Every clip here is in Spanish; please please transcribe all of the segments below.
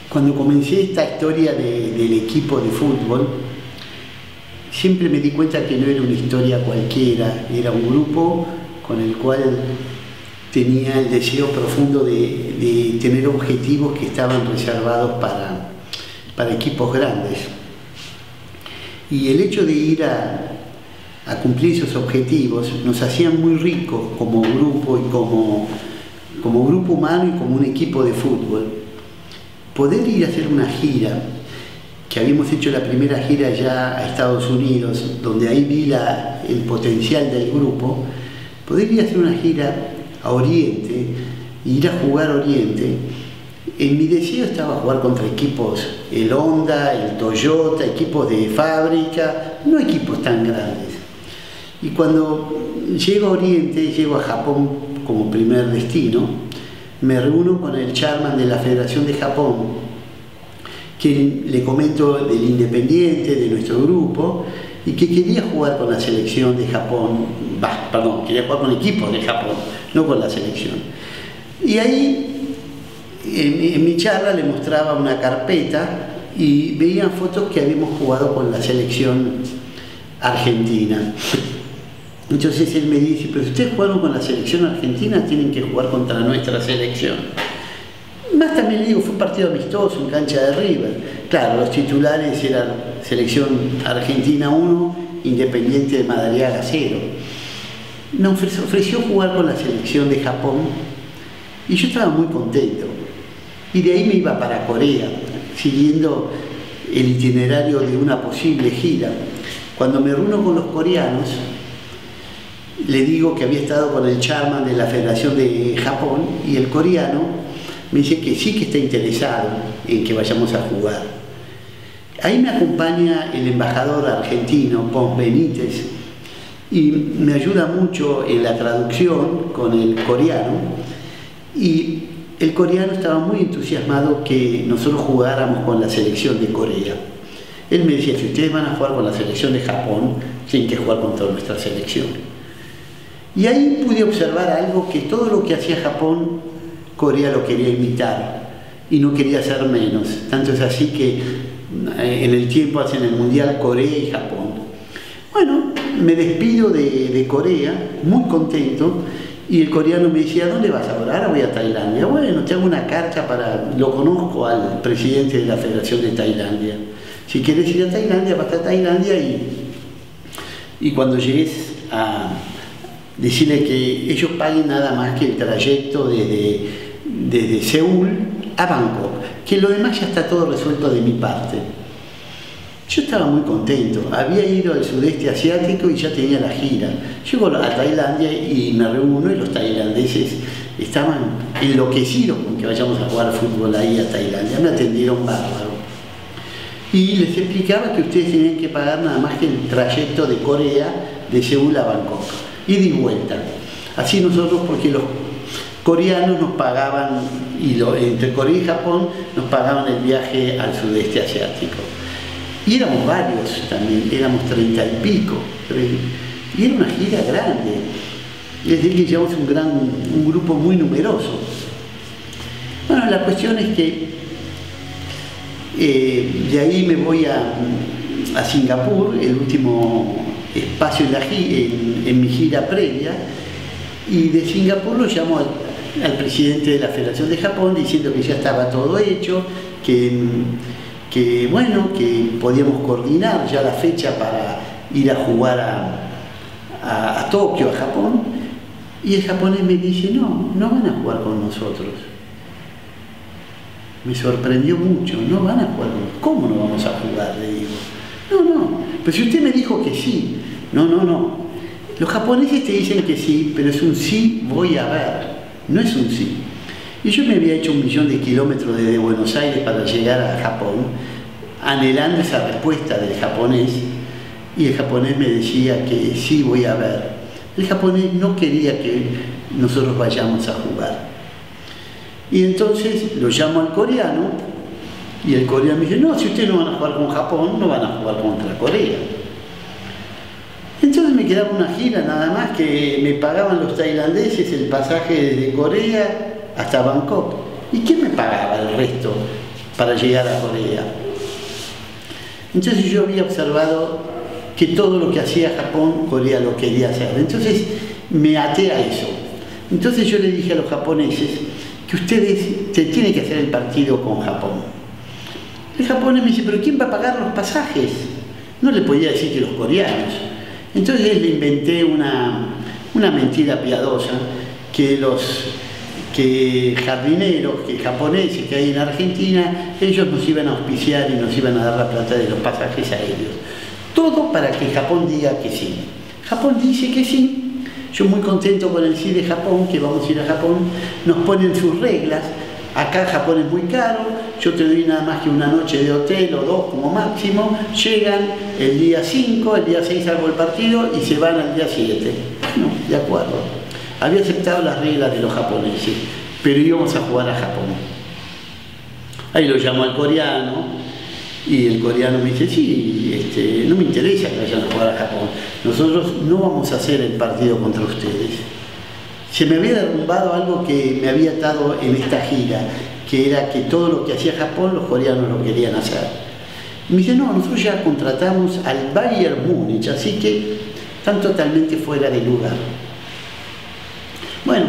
Cuando comencé esta historia del equipo de fútbol, siempre me di cuenta que no era una historia cualquiera, era un grupo con el cual tenía el deseo profundo de tener objetivos que estaban reservados para equipos grandes. Y el hecho de ir a cumplir esos objetivos nos hacían muy ricos como grupo y como grupo humano y como un equipo de fútbol. Poder ir a hacer una gira, que habíamos hecho la primera gira ya a Estados Unidos, donde ahí vi el potencial del grupo, poder ir a hacer una gira a Oriente, ir a jugar a Oriente, en mi deseo estaba jugar contra equipos, el Honda, el Toyota, equipos de fábrica, no equipos tan grandes. Y cuando llego a Oriente, llego a Japón como primer destino, me reúno con el chairman de la Federación de Japón, que le comento del Independiente, de nuestro grupo, y que quería jugar con la selección de Japón, quería jugar con equipos de Japón, no con la selección. Y ahí, en mi charla, le mostraba una carpeta y veían fotos que habíamos jugado con la selección argentina. Entonces él me dice, pero si ustedes jugaron con la selección argentina, tienen que jugar contra nuestra selección. Más también le digo, fue un partido amistoso en cancha de River. Claro, los titulares eran selección argentina 1, Independiente de Madariaga 0. Nos ofreció jugar con la selección de Japón y yo estaba muy contento. Y de ahí me iba para Corea, siguiendo el itinerario de una posible gira. Cuando me reúno con los coreanos, le digo que había estado con el chairman de la Federación de Japón y el coreano me dice que sí que está interesado en que vayamos a jugar. Ahí me acompaña el embajador argentino, Pons Benítez, y me ayuda mucho en la traducción con el coreano, y el coreano estaba muy entusiasmado que nosotros jugáramos con la selección de Corea. Él me decía, si ustedes van a jugar con la selección de Japón, tienen que jugar contra nuestra selección. Y ahí pude observar algo que todo lo que hacía Japón, Corea lo quería imitar y no quería hacer menos. Tanto es así que en el tiempo hacen el Mundial Corea y Japón. Bueno, me despido de Corea, muy contento, y el coreano me decía, ¿a dónde vas ahora? Ahora voy a Tailandia. Bueno, te hago una carta lo conozco al presidente de la Federación de Tailandia. Si quieres ir a Tailandia, vas a Tailandia y cuando llegues a decirle que ellos paguen nada más que el trayecto desde Seúl a Bangkok, que lo demás ya está todo resuelto de mi parte. Yo estaba muy contento, había ido al sudeste asiático y ya tenía la gira. Llego a Tailandia y me reúno y los tailandeses estaban enloquecidos con que vayamos a jugar fútbol ahí a Tailandia, me atendieron bárbaro. Y les explicaba que ustedes tenían que pagar nada más que el trayecto de Corea, de Seúl a Bangkok. Ida y vuelta. Así nosotros, porque los coreanos nos pagaban, entre Corea y Japón, nos pagaban el viaje al sudeste asiático. Y éramos varios también, éramos 30 y pico. Y era una gira grande. Es decir, que llevamos un grupo muy numeroso. Bueno, la cuestión es que de ahí me voy a Singapur, el último espacio en mi gira previa, y de Singapur lo llamo al presidente de la Federación de Japón diciendo que ya estaba todo hecho, que bueno, que podíamos coordinar ya la fecha para ir a jugar a Tokio, a Japón, y el japonés me dice, no van a jugar con nosotros. Me sorprendió mucho, no van a jugar con nosotros. ¿Cómo no vamos a jugar? Le digo. No, pero si usted me dijo que sí. No. Los japoneses te dicen que sí, pero es un sí, voy a ver. No es un sí. Y yo me había hecho 1 millón de kilómetros desde Buenos Aires para llegar a Japón, anhelando esa respuesta del japonés, y el japonés me decía que sí, voy a ver. El japonés no quería que nosotros vayamos a jugar. Y entonces lo llamo al coreano, y el coreano me dice, no, si ustedes no van a jugar con Japón, no van a jugar contra Corea. Entonces me quedaba una gira nada más, que me pagaban los tailandeses el pasaje desde Corea hasta Bangkok. ¿Y quién me pagaba el resto? para llegar a Corea. Entonces yo había observado que todo lo que hacía Japón, Corea lo quería hacer. Entonces me até a eso. Entonces yo le dije a los japoneses que ustedes se tienen que hacer el partido con Japón. El japonés me dice, pero ¿quién va a pagar los pasajes? No le podía decir que los coreanos. Entonces le inventé una mentira piadosa, que los jardineros, que japoneses que hay en Argentina, ellos nos iban a auspiciar y nos iban a dar la plata de los pasajes aéreos. Todo para que Japón diga que sí. Japón dice que sí. Yo muy contento con el sí de Japón, que vamos a ir a Japón. Nos ponen sus reglas. Acá Japón es muy caro, yo te doy nada más que una noche de hotel o dos como máximo. Llegan el día 5, el día 6 hago el partido y se van al día 7. No, de acuerdo. Había aceptado las reglas de los japoneses, pero íbamos a jugar a Japón. Ahí lo llamo al coreano y el coreano me dice, sí, no me interesa que vayan a jugar a Japón. Nosotros no vamos a hacer el partido contra ustedes. Se me había derrumbado algo que me había atado en esta gira, que era que todo lo que hacía Japón los coreanos lo querían hacer. Y me dice, no, nosotros ya contratamos al Bayern Múnich, así que están totalmente fuera de lugar. Bueno,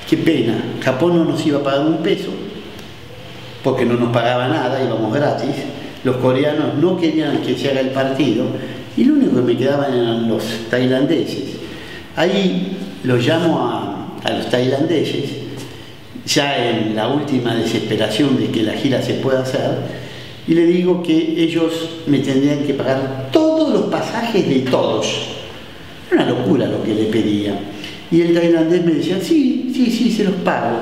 qué pena, Japón no nos iba a pagar un peso, porque no nos pagaba nada, íbamos gratis. Los coreanos no querían que se haga el partido, y lo único que me quedaban eran los tailandeses. Ahí los llamo a los tailandeses, ya en la última desesperación de que la gira se pueda hacer, y le digo que ellos me tendrían que pagar todos los pasajes de todos. Era una locura lo que le pedía. Y el tailandés me decía, sí, se los pago.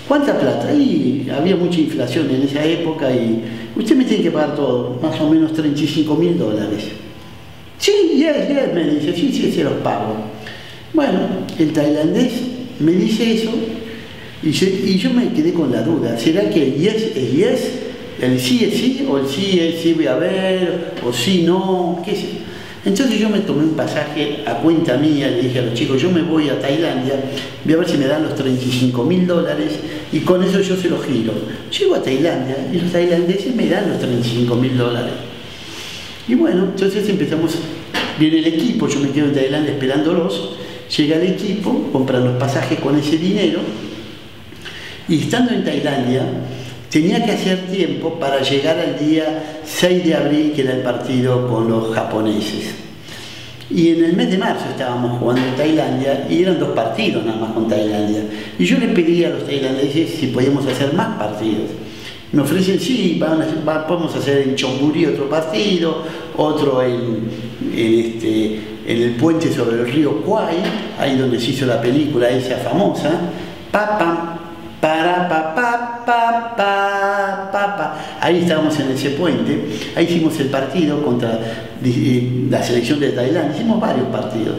¿Cuánta plata? Y había mucha inflación en esa época y usted me tiene que pagar todo, más o menos $35.000. Sí, yes, me dice, sí, se los pago. Bueno, el tailandés me dice eso y yo me quedé con la duda. ¿Será que el yes es yes? ¿El sí es sí? ¿O el sí es sí voy a ver? ¿O sí no? ¿Qué sé? Entonces yo me tomé un pasaje a cuenta mía, le dije a los chicos, yo me voy a Tailandia, voy a ver si me dan los $35.000 y con eso yo se los giro. Llego a Tailandia y los tailandeses me dan los $35.000. Y bueno, entonces empezamos, viene el equipo, yo me quedo en Tailandia esperándolos, llega el equipo, compran los pasajes con ese dinero y estando en Tailandia tenía que hacer tiempo para llegar al día 6 de abril, que era el partido con los japoneses. Y en el mes de marzo estábamos jugando en Tailandia y eran 2 partidos nada más con Tailandia. Y yo les pedí a los tailandeses si podíamos hacer más partidos. Me ofrecen, sí, podemos hacer en Chonburi otro partido, otro en el puente sobre el río Kwai, ahí donde se hizo la película esa famosa, ahí estábamos en ese puente, ahí hicimos el partido contra la selección de Tailandia, hicimos varios partidos.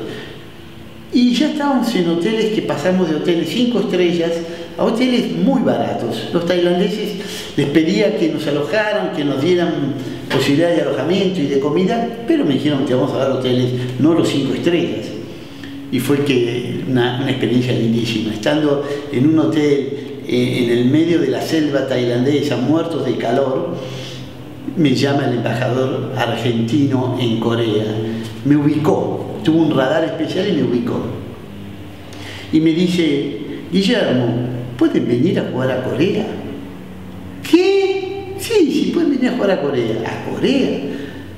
Y ya estábamos en hoteles que pasamos de hoteles 5 estrellas a hoteles muy baratos. Los tailandeses les pedía que nos alojaran, que nos dieran posibilidad de alojamiento y de comida, pero me dijeron que vamos a dar hoteles, no los 5 estrellas. Y fue que una experiencia lindísima, estando en un hotel en el medio de la selva tailandesa, muertos de calor, me llama el embajador argentino en Corea, me ubicó, tuvo un radar especial y me ubicó. Y me dice, Guillermo, ¿pueden venir a jugar a Corea? ¿Qué? Sí, pueden venir a jugar a Corea. ¿A Corea?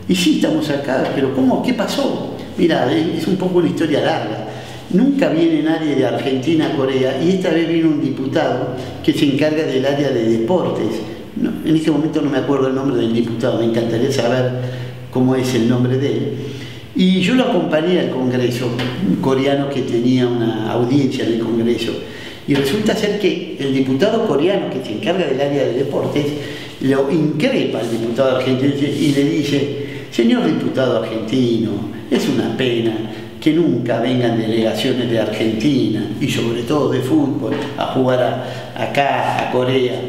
Y sí, estamos acá, pero ¿cómo? ¿Qué pasó? Mira, es un poco una historia larga. Nunca viene nadie de Argentina a Corea y esta vez vino un diputado que se encarga del área de deportes. No, en este momento no me acuerdo el nombre del diputado, me encantaría saber cómo es el nombre de él. Y yo lo acompañé al Congreso, un coreano que tenía una audiencia en el Congreso. Y resulta ser que el diputado coreano que se encarga del área de deportes lo increpa al diputado argentino y le dice, señor diputado argentino, es una pena que nunca vengan delegaciones de Argentina y sobre todo de fútbol a jugar acá a Corea.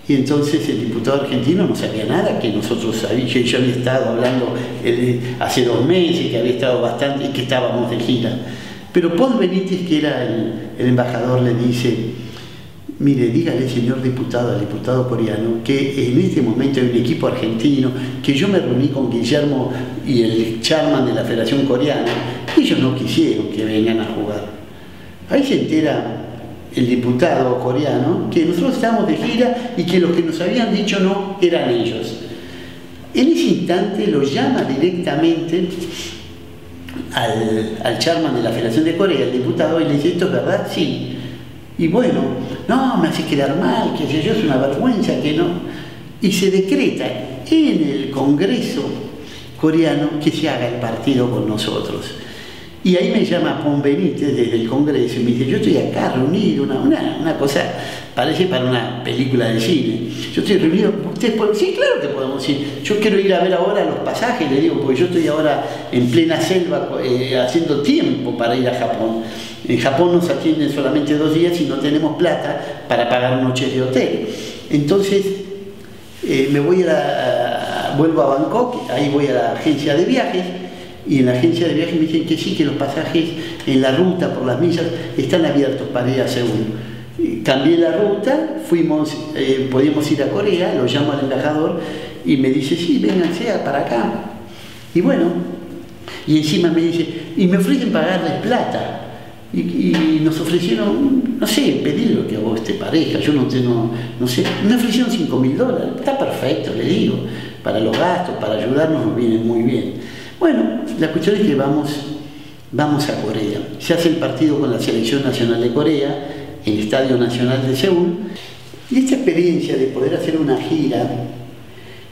Y entonces el diputado argentino no sabía nada, que nosotros sabíamos, que yo había estado hablando hace 2 meses, que había estado bastante y que estábamos de gira. Pero Paul Benítez, que era el embajador, le dice, mire, dígale, señor diputado, al diputado coreano, que en este momento hay un equipo argentino, que yo me reuní con Guillermo y el chairman de la Federación Coreana, y ellos no quisieron que vengan a jugar. Ahí se entera el diputado coreano que nosotros estábamos de gira y que los que nos habían dicho no eran ellos. En ese instante lo llama directamente al chairman de la Federación de Corea, el diputado, y le dice, ¿esto es verdad? Sí. Y bueno, no, me hace quedar mal, que yo, es una vergüenza, que no. Y se decreta en el Congreso coreano que se haga el partido con nosotros. Y ahí me llama Pon Benítez desde el Congreso y me dice, yo estoy acá reunido, una cosa, parece para una película de cine. Yo estoy reunido, ¿ustedes pueden? Sí, claro que podemos ir. Yo quiero ir a ver ahora los pasajes, le digo, porque yo estoy ahora en plena selva haciendo tiempo para ir a Japón. En Japón nos atienden solamente 2 días y no tenemos plata para pagar noches de hotel. Entonces, me voy vuelvo a Bangkok, ahí voy a la agencia de viajes, y en la agencia de viajes me dicen que sí, que los pasajes en la ruta por las millas están abiertos para ir a Seúl. Cambié la ruta, podíamos ir a Corea, lo llamo al embajador y me dice, sí, vénganse para acá. Y bueno, y encima me dice, y me ofrecen pagarles plata. Y nos ofrecieron, no sé, pedir lo que a vos te parezca, yo no sé, me ofrecieron $5.000, está perfecto, le digo, para los gastos, para ayudarnos nos viene muy bien. Bueno, la cuestión es que vamos a Corea. Se hace el partido con la Selección Nacional de Corea, en el Estadio Nacional de Seúl, y esta experiencia de poder hacer una gira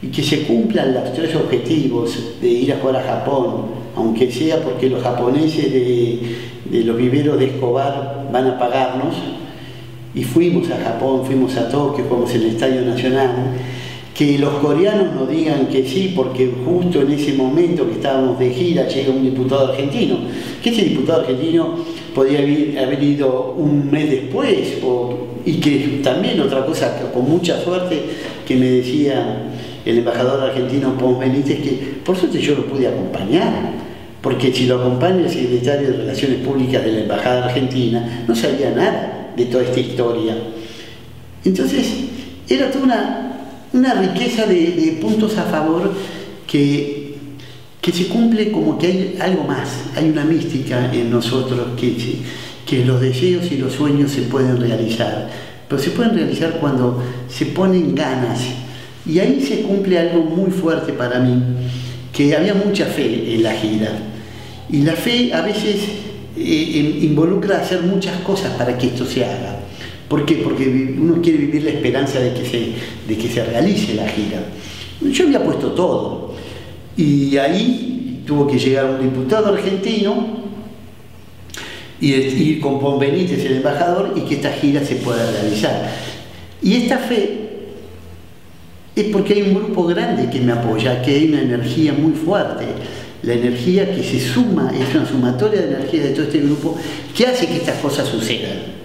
y que se cumplan los 3 objetivos de ir a jugar a Japón, aunque sea porque los japoneses de los viveros de Escobar van a pagarnos, y fuimos a Japón, fuimos a Tokio, jugamos en el Estadio Nacional, que los coreanos nos digan que sí, porque justo en ese momento que estábamos de gira llega un diputado argentino, que ese diputado argentino podía haber ido un mes después, y que también otra cosa, que con mucha suerte, que me decía el embajador argentino Pons Benítez, que por suerte yo lo pude acompañar, porque si lo acompaña el secretario de Relaciones Públicas de la Embajada Argentina, no sabía nada de toda esta historia. Entonces, era toda una riqueza de puntos a favor que se cumple, como que hay algo más, hay una mística en nosotros que los deseos y los sueños se pueden realizar, pero se pueden realizar cuando se ponen ganas, y ahí se cumple algo muy fuerte para mí, que había mucha fe en la gira, y la fe a veces involucra hacer muchas cosas para que esto se haga. ¿Por qué? Porque uno quiere vivir la esperanza de que se realice la gira. Yo había puesto todo, y ahí tuvo que llegar un diputado argentino y ir con Pons Benítez, el embajador, y que esta gira se pueda realizar. Y esta fe es porque hay un grupo grande que me apoya, que hay una energía muy fuerte. La energía que se suma, es una sumatoria de energía de todo este grupo que hace que estas cosas sucedan.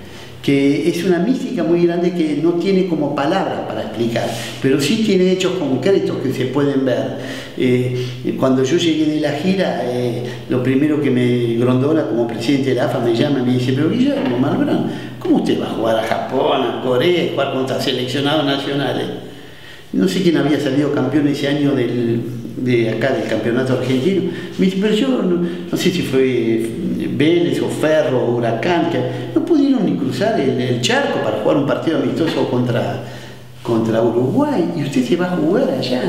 Que es una mística muy grande que no tiene como palabras para explicar, pero sí tiene hechos concretos que se pueden ver. Cuando yo llegué de la gira, lo primero que Grondona, como presidente de la AFA, me llama y me dice, pero Guillermo Malbrán, ¿cómo usted va a jugar a Japón, a Corea, a jugar contra seleccionados nacionales? No sé quién había salido campeón ese año de acá del campeonato argentino. Me dice, pero yo no sé si fue Vélez o Ferro o Huracán, que no pudieron ni cruzar el charco para jugar un partido amistoso contra Uruguay, y usted se va a jugar allá.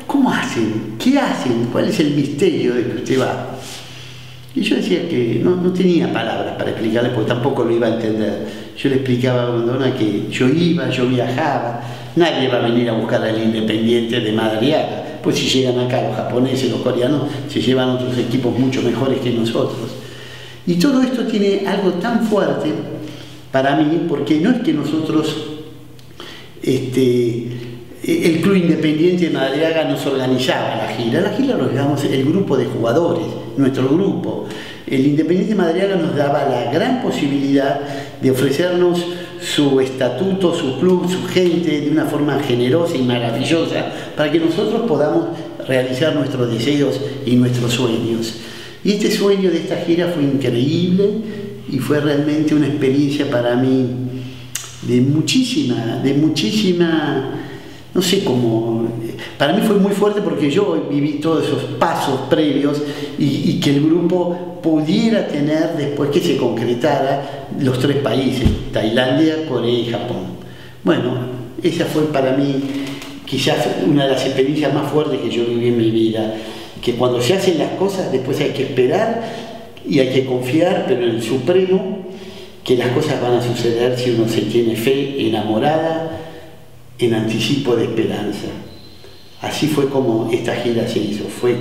¿Cómo hacen? ¿Qué hacen? ¿Cuál es el misterio de que usted va? Y yo decía que no tenía palabras para explicarle, porque tampoco lo iba a entender. Yo le explicaba a Grondona que yo iba, yo viajaba, nadie va a venir a buscar al Independiente de Madariaga. Pues si llegan acá los japoneses, los coreanos, se llevan otros equipos mucho mejores que nosotros. Y todo esto tiene algo tan fuerte para mí, porque no es que nosotros, el Club Independiente de Madariaga nos organizaba la gira lo llevamos el grupo de jugadores, nuestro grupo. El Independiente de Madariaga nos daba la gran posibilidad de ofrecernos su estatuto, su club, su gente, de una forma generosa y maravillosa, para que nosotros podamos realizar nuestros deseos y nuestros sueños. Y este sueño de esta gira fue increíble y fue realmente una experiencia para mí no sé cómo, para mí fue muy fuerte porque yo viví todos esos pasos previos y que el grupo pudiera tener, después que se concretara, los 3 países, Tailandia, Corea y Japón. Bueno, esa fue para mí quizás una de las experiencias más fuertes que yo viví en mi vida, que cuando se hacen las cosas después hay que esperar y hay que confiar, pero en el Supremo, que las cosas van a suceder si uno se tiene fe enamorada, en anticipo de esperanza. Así fue como esta gira se hizo, fue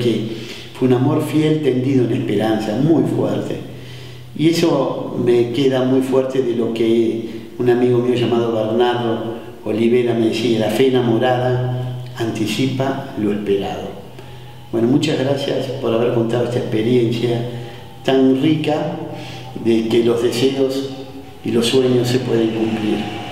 un amor fiel tendido en esperanza, muy fuerte. Y eso me queda muy fuerte de lo que un amigo mío llamado Bernardo Olivera me decía: la fe enamorada anticipa lo esperado. Bueno, muchas gracias por haber contado esta experiencia tan rica de que los deseos y los sueños se pueden cumplir.